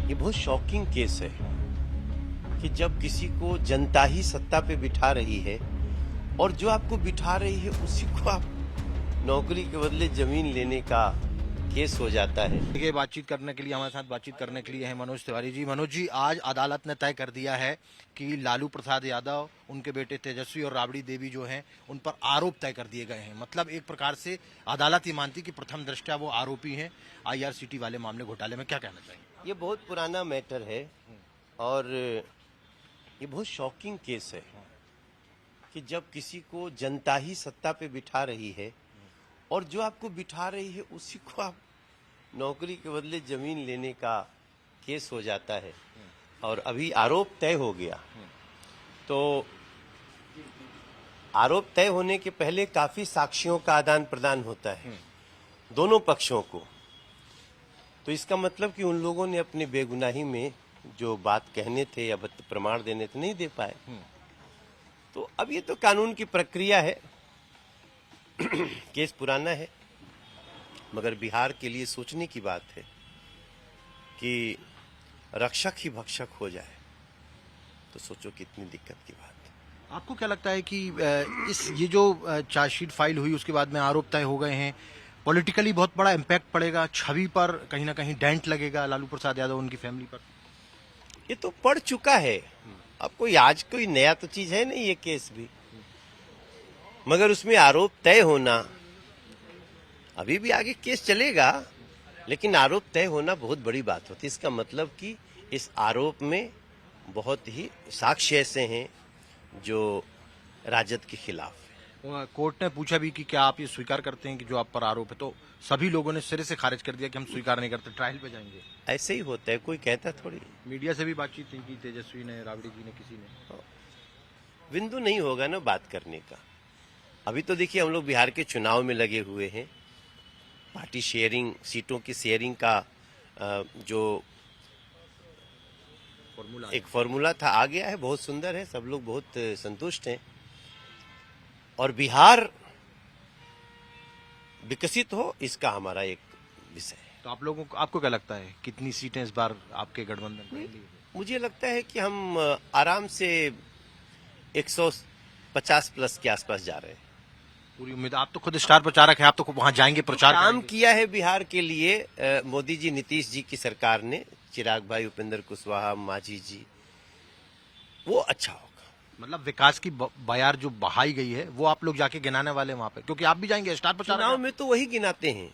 ये बहुत shocking case है कि जब किसी को जनता ही सत्ता पे बिठा रही है और जो आपको बिठा रही है उसी को आप नौकरी के बदले जमीन लेने का केस हो जाता है। देखिए, बातचीत करने के लिए हमारे साथ बातचीत करने के लिए हैं मनोज तिवारी जी। मनोज जी, आज अदालत ने तय कर दिया है कि लालू प्रसाद यादव, उनके बेटे तेजस्वी और राबड़ी देवी जो हैं उन पर आरोप तय कर दिए गए हैं। मतलब एक प्रकार से अदालत ये मानती कि प्रथम दृष्टया वो आरोपी हैं आईआरसीटी वाले मामले घोटाले में। क्या कहना चाहिए? ये बहुत पुराना मैटर है और ये बहुत शॉकिंग केस है कि जब किसी को जनता ही सत्ता पे बिठा रही है और जो आपको बिठा रही है उसी को आप नौकरी के बदले जमीन लेने का केस हो जाता है। और अभी आरोप तय हो गया, तो आरोप तय होने के पहले काफी साक्ष्यों का आदान प्रदान होता है दोनों पक्षों को। तो इसका मतलब कि उन लोगों ने अपनी बेगुनाही में जो बात कहने थे या प्रमाण देने थे नहीं दे पाए। तो अब ये तो कानून की प्रक्रिया है। केस पुराना है, मगर बिहार के लिए सोचने की बात है कि रक्षक ही भक्षक हो जाए, तो सोचो कितनी दिक्कत की बात है। आपको क्या लगता है कि ये जो चार्जशीट फाइल हुई उसके बाद में आरोप तय हो गए हैं, पॉलिटिकली बहुत बड़ा इम्पैक्ट पड़ेगा, छवि पर कहीं ना कहीं डेंट लगेगा लालू प्रसाद यादव उनकी फैमिली पर? ये तो पड़ चुका है, अब कोई नया तो चीज है नहीं ये केस भी, मगर उसमें आरोप तय होना, अभी भी आगे केस चलेगा लेकिन आरोप तय होना बहुत बड़ी बात होती है। इसका मतलब कि इस आरोप में बहुत ही साक्ष्य ऐसे हैं जो राजद के खिलाफ है। कोर्ट ने पूछा भी कि क्या आप ये स्वीकार करते हैं कि जो आप पर आरोप है, तो सभी लोगों ने सिरे से खारिज कर दिया कि हम स्वीकार नहीं करते, ट्रायल पे जाएंगे। ऐसे ही होता है, कोई कहता थोड़ी। मीडिया से भी बातचीत नहीं की तेजस्वी ने, राबड़ी जी ने, किसी ने? बिंदु नहीं होगा ना बात करने का। अभी तो देखिए हम लोग बिहार के चुनाव में लगे हुए हैं। पार्टी शेयरिंग, सीटों की शेयरिंग का जो एक फॉर्मूला था आ गया है, बहुत सुंदर है, सब लोग बहुत संतुष्ट हैं और बिहार विकसित हो इसका हमारा एक विषय है। तो आप लोगों को, आपको क्या लगता है कितनी सीटें इस बार आपके गठबंधन में? मुझे लगता है कि हम आराम से 150 प्लस के आसपास जा रहे हैं। पूरी उम्मीद। आप तो खुद स्टार प्रचारक हैं, आप तो वहां जाएंगे, प्रचार काम किया है बिहार के लिए मोदी जी, नीतीश जी की सरकार ने, चिराग भाई, उपेंद्र कुशवाहा, मांझी जी, वो अच्छा होगा। मतलब विकास की बयार जो बहाई गई है वो आप लोग जाके गिनाने वाले वहां पे, क्योंकि आप भी जाएंगे स्टार प्रचारक। चुनाव में तो वही गिनाते हैं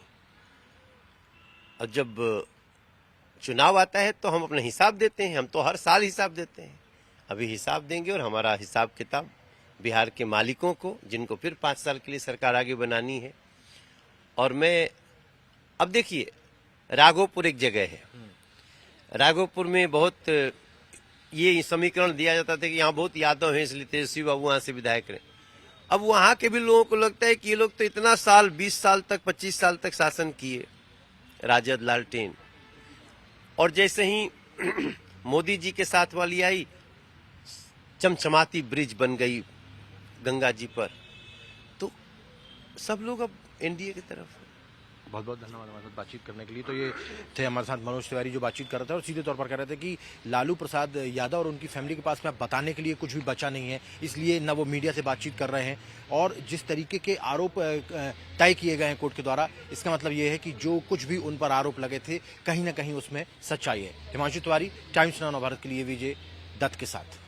और जब चुनाव आता है तो हम अपना हिसाब देते हैं। हम तो हर साल हिसाब देते हैं, अभी हिसाब देंगे और हमारा हिसाब किताब बिहार के मालिकों को, जिनको फिर 5 साल के लिए सरकार आगे बनानी है। और मैं अब देखिए, राघोपुर एक जगह है, राघोपुर में बहुत ये समीकरण दिया जाता था कि यहाँ बहुत यादव हैं इसलिए तेजस्वी बाबू वहां से विधायक रहे। अब वहां के भी लोगों को लगता है कि ये लोग तो इतना साल, 20 साल तक, 25 साल तक शासन किए, राजद लालटेन, और जैसे ही मोदी जी के साथ वाली आई, चमचमाती ब्रिज बन गई गंगा जी पर, तो सब लोग अब एनडीए की तरफ। बहुत बहुत धन्यवाद हमारे साथ बातचीत करने के लिए। तो ये थे हमारे साथ मनोज तिवारी जो बातचीत कर रहे थे और सीधे तौर पर कह रहे थे कि लालू प्रसाद यादव और उनकी फैमिली के पास में बताने के लिए कुछ भी बचा नहीं है, इसलिए न वो मीडिया से बातचीत कर रहे हैं। और जिस तरीके के आरोप तय किए गए हैं कोर्ट के द्वारा, इसका मतलब ये है कि जो कुछ भी उन पर आरोप लगे थे कहीं ना कहीं उसमें सच्चाई है। हिमांशु तिवारी, टाइम्स नाउ भारत के लिए, विजय दत्त के साथ।